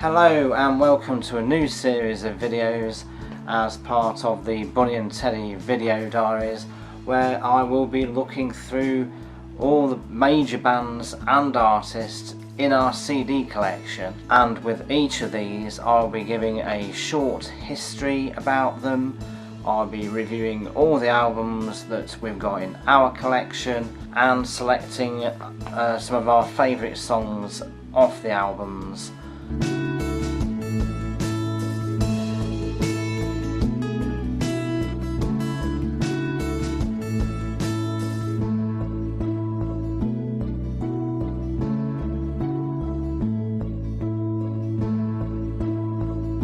Hello and welcome to a new series of videos as part of the Bunny and Teddy video diaries, where I will be looking through all the major bands and artists in our CD collection, and with each of these I'll be giving a short history about them. I'll be reviewing all the albums that we've got in our collection and selecting some of our favourite songs off the albums.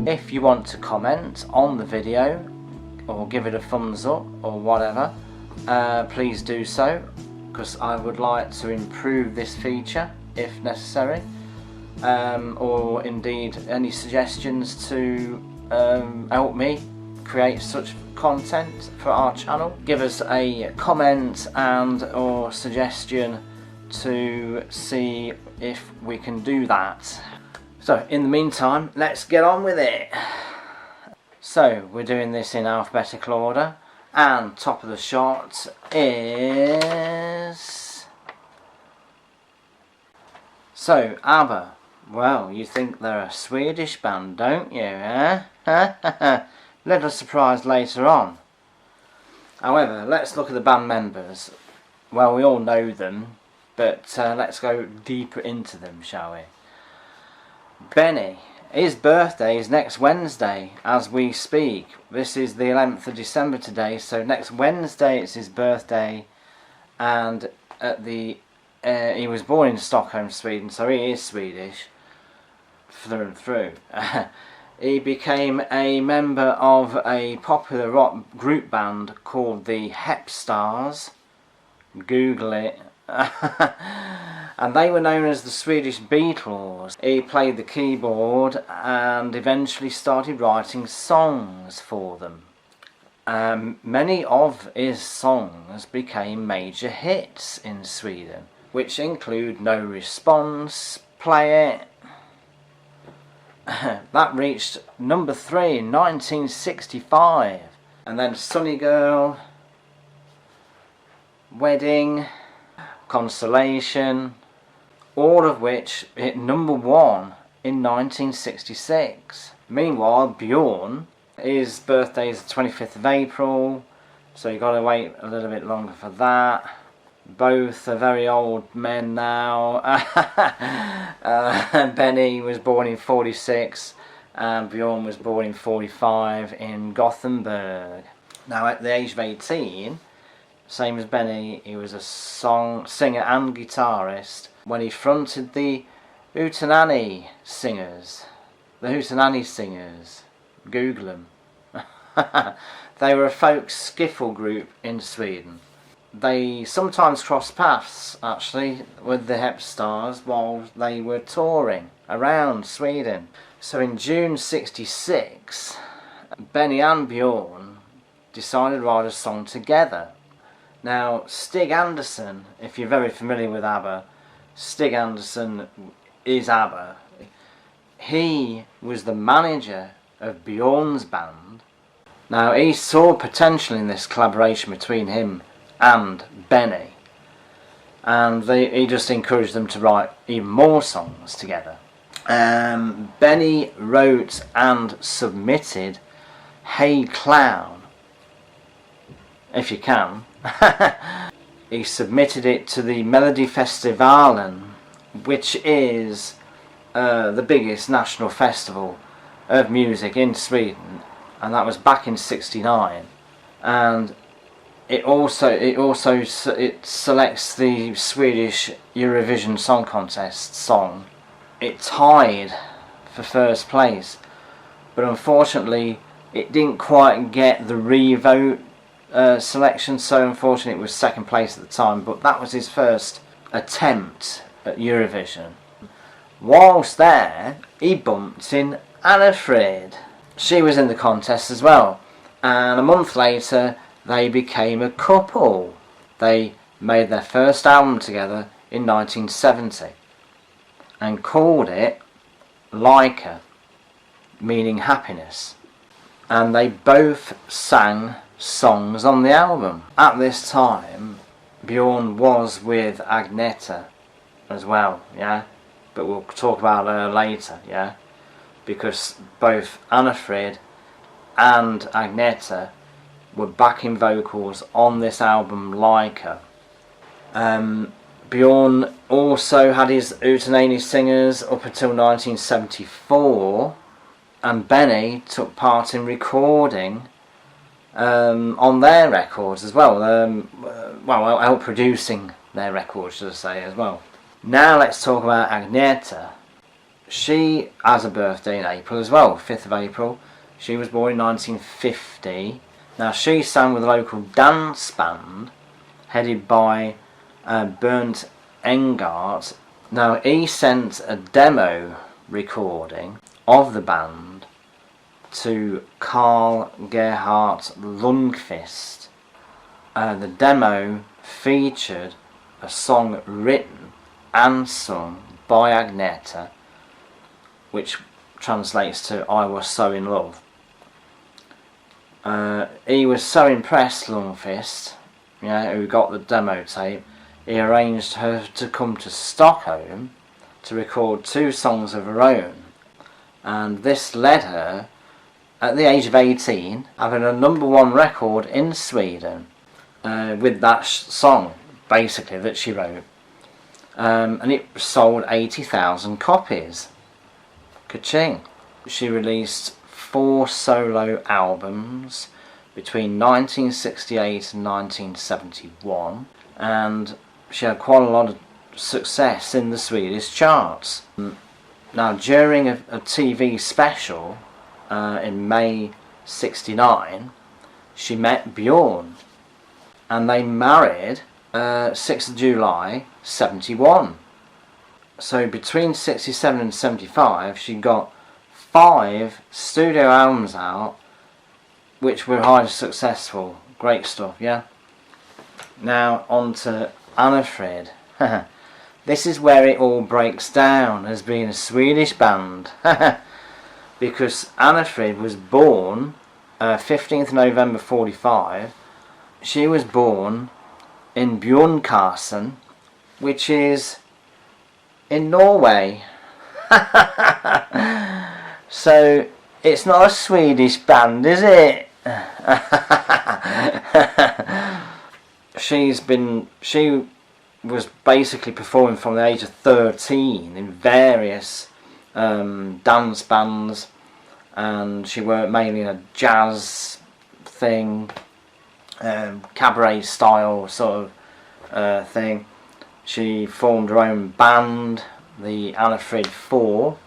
If you want to comment on the video or give it a thumbs up or whatever, please do so, because I would like to improve this feature if necessary, or indeed any suggestions to help me create such content for our channel. Give us a comment and or suggestion to see if we can do that. So in the meantime, let's get on with it. So we're doing this in alphabetical order, and top of the shot is... So ABBA. Well, you think they're a Swedish band, don't you, eh? Little surprise later on. However, let's look at the band members. Well, we all know them, but let's go deeper into them, shall we? Benny, his birthday is next Wednesday as we speak. This is the 11th of December today, so next Wednesday it's his birthday, and he was born in Stockholm, Sweden, so he is Swedish through and through. He became a member of a popular rock group band called the Hepstars. Google it. And they were known as the Swedish Beatles. He played the keyboard and eventually started writing songs for them. Many of his songs became major hits in Sweden, which include No Response, Play It. That reached number 3 in 1965. And then Sunny Girl, Wedding, Consolation, all of which hit number 1 in 1966. Meanwhile, Bjorn, his birthday is the 25th of April, so you've got to wait a little bit longer for that. Both are very old men now. Benny was born in 46 and Bjorn was born in 45 in Gothenburg. Now at the age of 18, same as Benny, he was a singer and guitarist when he fronted the Hootenanny Singers. The Hootenanny Singers. Google them. They were a folk skiffle group in Sweden. They sometimes crossed paths, actually, with the Hepstars while they were touring around Sweden. So in June '66, Benny and Bjorn decided to write a song together. Now, Stig Anderson, if you're very familiar with ABBA, Stig Anderson is ABBA. He was the manager of Bjorn's band. Now, he saw potential in this collaboration between him and Benny, and he just encouraged them to write even more songs together. Benny wrote and submitted Hey Clown, if you can. He submitted it to the Melodifestivalen, which is the biggest national festival of music in Sweden, and that was back in '69. And it selects the Swedish Eurovision Song Contest song. It tied for first place, but unfortunately it didn't quite get the re-vote selection, so unfortunately it was second place at the time, but that was his first attempt at Eurovision. Whilst there, he bumped in Anna Frid. She was in the contest as well, and a month later they became a couple. They made their first album together in 1970 and called it Leica. meaning happiness. And they both sang songs on the album. At this time, Bjorn was with Agneta as well, yeah? But we'll talk about her later, yeah? Because both Annefrid and Agneta were backing vocals on this album like her. Bjorn also had his ukulele singers up until 1974, and Benny took part in recording on their records as well. Well, helped producing their records, should I say, as well. Now let's talk about Agneta. She has a birthday in April as well, 5th of April. She was born in 1950. Now she sang with a local dance band headed by Bernd Engart. Now he sent a demo recording of the band to Carl Gerhard Lundqvist. The demo featured a song written and sung by Agneta, which translates to "I was so in love." He was so impressed, Lundqvist, who got the demo tape, he arranged her to come to Stockholm to record 2 songs of her own, and this led her, at the age of 18, having a #1 record in Sweden with that song, basically, that she wrote. And it sold 80,000 copies. Ka-ching! She released 4 solo albums between 1968 and 1971, and she had quite a lot of success in the Swedish charts. Now, during a TV special in May '69, she met Bjorn, and they married 6th of July '71. So between '67 and '75, she got 5 studio albums out, which were highly successful. Great stuff, yeah? Now on to Annefrid. This is where it all breaks down as being a Swedish band. Because Annefrid was born 15th November '45. She was born in Bjornkarsen, which is in Norway. So it's not a Swedish band, is it? She was basically performing from the age of 13 in various dance bands, and she worked mainly in a jazz thing, cabaret style sort of thing. She formed her own band, the Annefrid 4.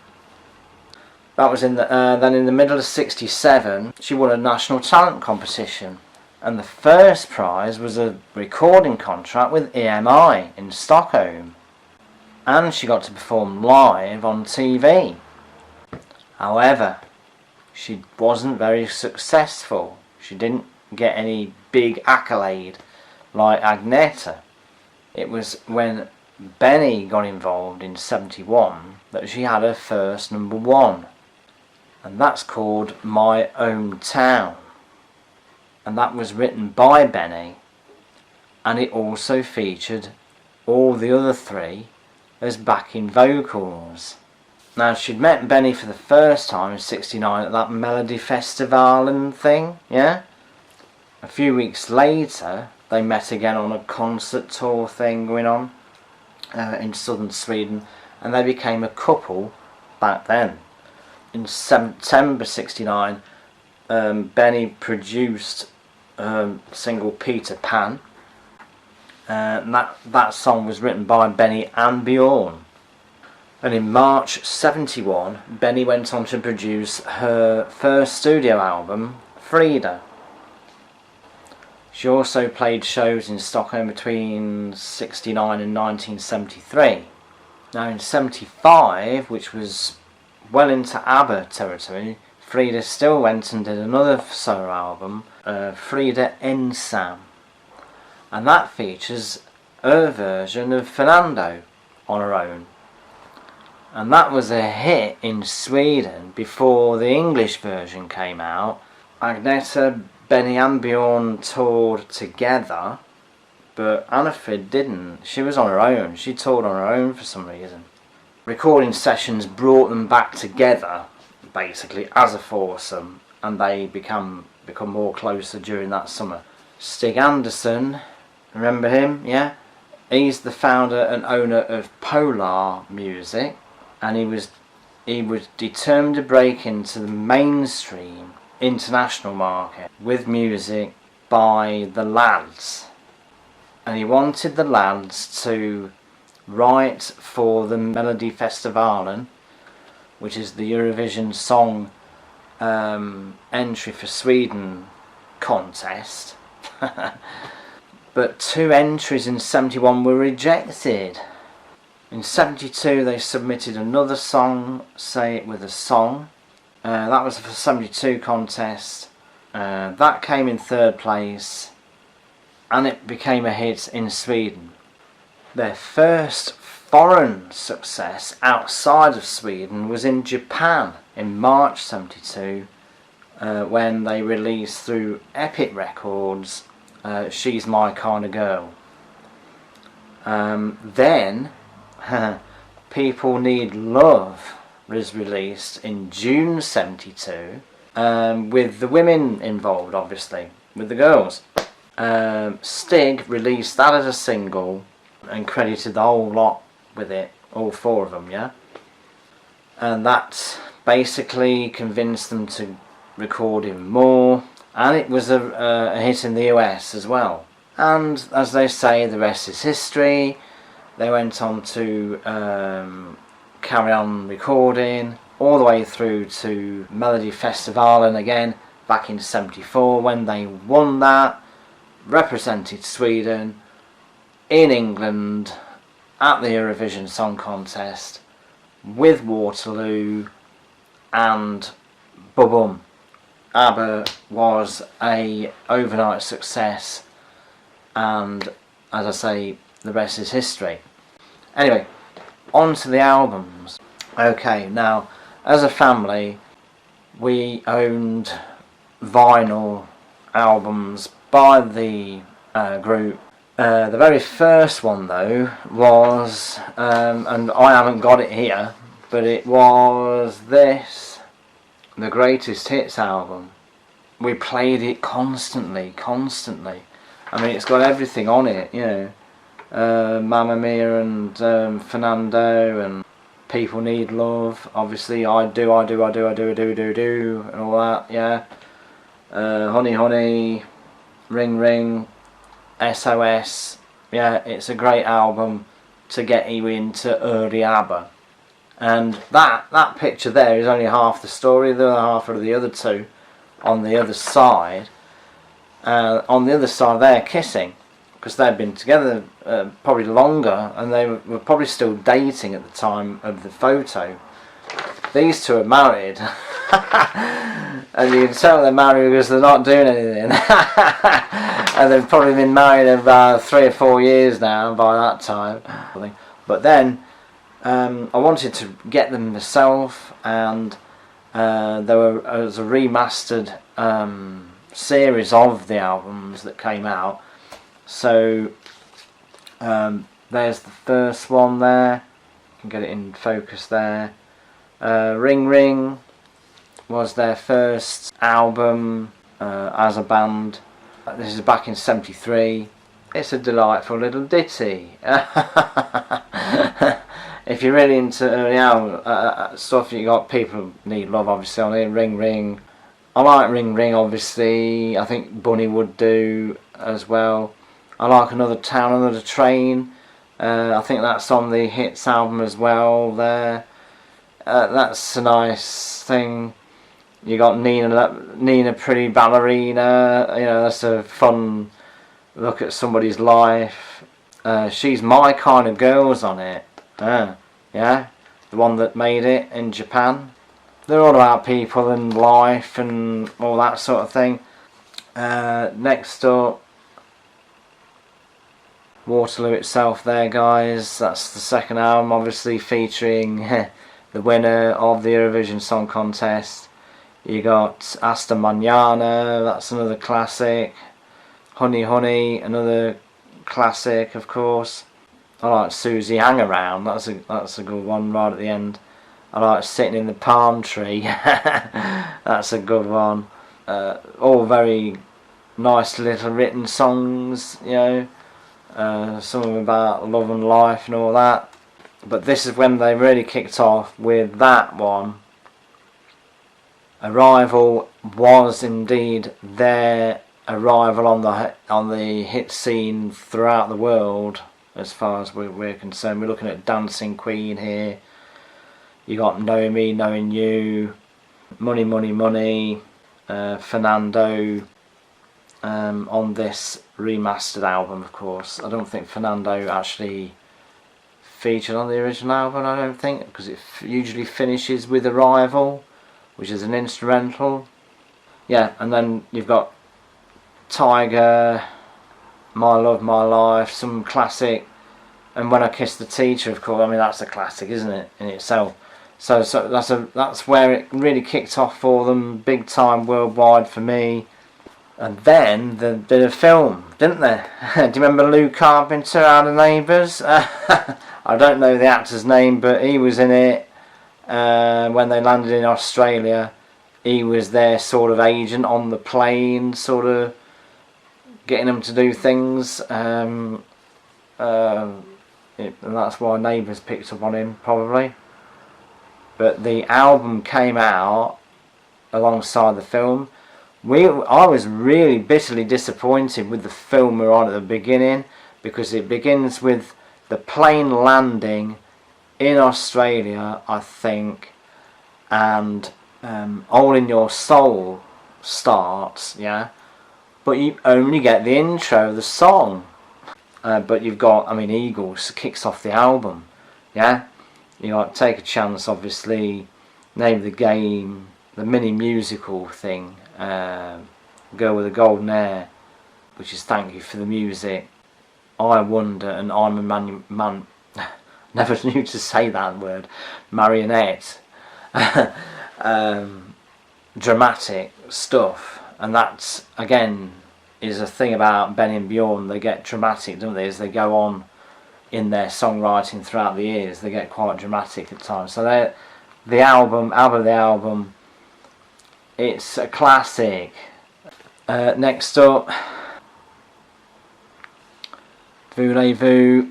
That was in the then in the middle of '67, she won a national talent competition, and the first prize was a recording contract with EMI in Stockholm, and she got to perform live on TV. However, she wasn't very successful. She didn't get any big accolade like Agneta. It was when Benny got involved in '71 that she had her first #1, and that's called My Own Town, and that was written by Benny, and it also featured all the other 3 as backing vocals. Now, she'd met Benny for the first time in '69 at that Melody Festival and thing, yeah? A few weeks later, they met again on a concert tour thing going on in southern Sweden, and they became a couple back then. In September '69, Benny produced single Peter Pan, and that song was written by Benny and Bjorn. And in March '71, Benny went on to produce her first studio album, Frida. She also played shows in Stockholm between '69 and 1973. Now in '75, which was well into ABBA territory, Frida still went and did another solo album, Frida Ensam, and that features her version of Fernando on her own. and that was a hit in Sweden before the English version came out. Agneta, Benny and Bjorn toured together, but Anna-Frid didn't. She was on her own. She toured on her own for some reason. Recording sessions brought them back together, basically, as a foursome, and they become more closer during that summer. Stig Anderson, remember him? Yeah? He's the founder and owner of Polar Music, and he was determined to break into the mainstream international market with music by the lads, and he wanted the lads to write for the Melodifestivalen, which is the Eurovision Song entry for Sweden contest. But 2 entries in 71 were rejected. In 72 they submitted another song, Say It With a Song. That was for the 72 contest. That came in 3rd place, and it became a hit in Sweden. Their first foreign success outside of Sweden was in Japan in March 72, when they released through Epic Records She's My Kind of Girl. Then People Need Love was released in June 72, with the women involved, obviously, with the girls. Stig released that as a single and credited the whole lot with it, all 4 of them, yeah? And that basically convinced them to record him more, and it was a hit in the US as well. And as they say, the rest is history. They went on to carry on recording all the way through to Melodifestivalen again back in 74, when they won that, represented Sweden in England at the Eurovision Song Contest with Waterloo, and boom, ABBA was a overnight success, and as I say, the rest is history. Anyway, on to the albums. Okay, now as a family we owned vinyl albums by the group. The very first one though was, and I haven't got it here, but it was this, the Greatest Hits album. We played it constantly. I mean, it's got everything on it, you know. Mamma Mia and Fernando and People Need Love, obviously, I do, and all that, yeah. Honey Honey, Ring Ring, SOS, yeah, it's a great album to get you into early ABBA. And that picture there is only half the story. The other half are the other 2 on the other side. On the other side they're kissing, because they'd been together probably longer, and they were probably still dating at the time of the photo. These 2 are married. And you can tell they're married because they're not doing anything. And they've probably been married about 3 or 4 years now by that time. But then I wanted to get them myself, and there was a remastered series of the albums that came out. So there's the first one there. You can get it in focus there. Ring Ring was their first album as a band. This is back in 73. It's a delightful little ditty. If you're really into early album stuff, you got People Need Love obviously on it, Ring Ring. I like Ring Ring obviously, I think Bunny would do as well. I like Another Town, Another Train. I think that's on the Hits album as well there. That's a nice thing. You got Nina Pretty Ballerina, you know, that's a fun look at somebody's life. She's My Kind of Girl's on it. Yeah, the one that made it in Japan. They're all about people and life and all that sort of thing. Next up, Waterloo itself there, guys. That's the second album, obviously featuring the winner of the Eurovision Song Contest. You got Hasta Mañana, that's another classic. Honey Honey, another classic, of course. I like Susie Hang Around, that's a good one right at the end. I like Sitting in the Palm Tree, that's a good one. All very nice little written songs, you know. Some of them about love and life and all that. But this is when they really kicked off with that one. Arrival was indeed their arrival on the hit scene throughout the world, as far as we're concerned. We're looking at Dancing Queen here. You got Know Me, Knowing You, Money Money Money, Fernando, on this remastered album, of course. I don't think Fernando actually featured on the original album, I don't think, because it usually finishes with Arrival, which is an instrumental. Yeah, and then you've got Tiger, My Love, My Life, some classic, and When I Kissed the Teacher, of course. I mean, that's a classic, isn't it, in itself? So that's where it really kicked off for them, big time worldwide for me. And then they did a film, didn't they? Do you remember Lou Carpenter out of Neighbours? I don't know the actor's name, but he was in it when they landed in Australia. He was their sort of agent on the plane, sort of getting them to do things. And that's why Neighbours picked up on him, probably. But the album came out alongside the film. I was really bitterly disappointed with the film we're on at the beginning, because it begins with the plane landing in Australia, I think, and All in Your Soul starts, yeah, but you only get the intro, the song. But you've got, I mean, Eagles kicks off the album, yeah. You got Take a Chance, obviously, Name of the Game, the mini musical thing, Girl with the Golden Hair, which is Thank You for the Music, I Wonder, and I'm a Man never knew to say that word, Marionette. Dramatic stuff, and that's again is a thing about Ben and Bjorn. They get dramatic, don't they, as they go on in their songwriting throughout the years. They get quite dramatic at times. So the album, ABBA the album, it's a classic. Next up, Voulez-Vous,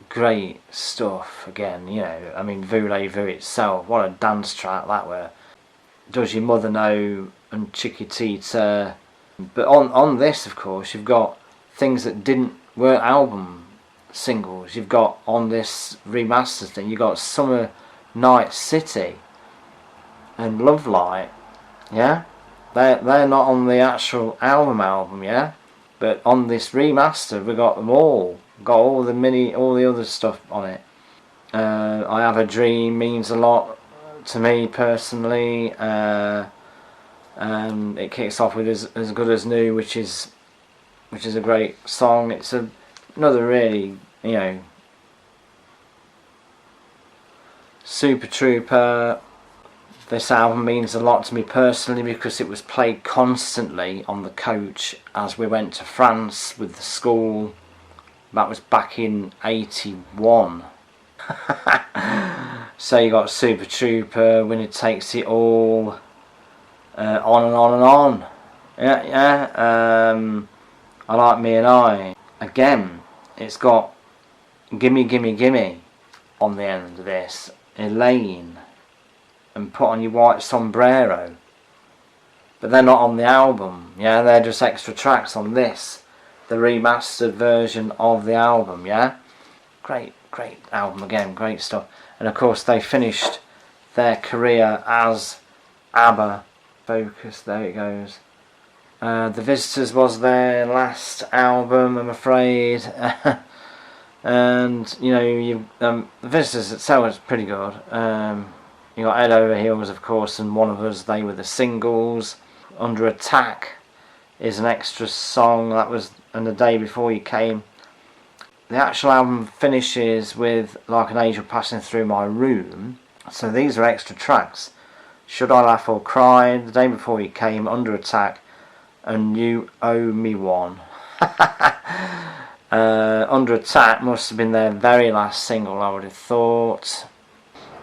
great stuff again, you know. I mean, Voulez-Vous itself, what a dance track that were. Does Your Mother Know and Chiquitita. But on this, of course, you've got things that weren't album singles. You've got on this remastered thing, you've got Summer Night City and Love Light, yeah. They're not on the actual album, yeah. But on this remaster, we got them all. Got all the other stuff on it. I Have a Dream means a lot to me personally. And it kicks off with As Good as New, which is a great song. It's another really, you know, Super Trooper. This album means a lot to me personally because it was played constantly on the coach as we went to France with the school. That was back in 81. So you got Super Trooper, Winner Takes It All, on and on and on. Yeah. I Like Me and I. Again, it's got Gimme Gimme Gimme on the end of this. Elaine and Put On Your White Sombrero. But they're not on the album, yeah, they're just extra tracks on this, the remastered version of the album, yeah. Great album again, great stuff. And of course they finished their career as ABBA. Focus, there it goes. The Visitors was their last album, I'm afraid. And you know, the Visitors itself was pretty good. You got Head Over Heels, of course, and One of Us. They were the singles. Under Attack is an extra song that was, and The Day Before You Came. the actual album finishes with Like an Angel Passing Through My Room. So these are extra tracks. Should I Laugh or Cry, The Day Before You Came, Under Attack, and You Owe Me One. Under Attack must have been their very last single, I would have thought.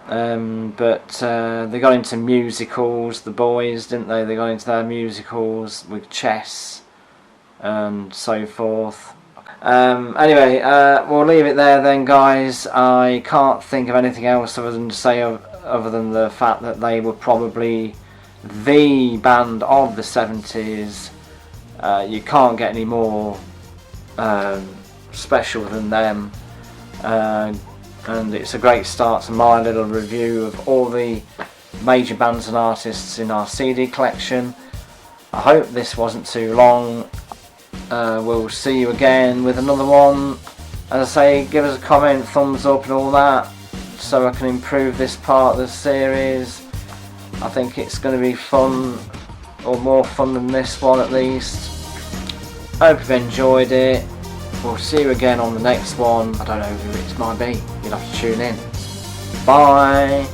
But they got into musicals, the boys, didn't they? They got into their musicals with chess and so forth. Anyway, we'll leave it there then, guys. I can't think of anything else other than to say other than the fact that they were probably the band of the 70s. You can't get any more special than them. And it's a great start to my little review of all the major bands and artists in our CD collection. I hope this wasn't too long. We'll see you again with another one. As I say, give us a comment, thumbs up and all that, so I can improve this part of the series. I think it's going to be fun, or more fun than this one at least. Hope you've enjoyed it. We'll see you again on the next one. I don't know who it might be. You'll have to tune in. Bye.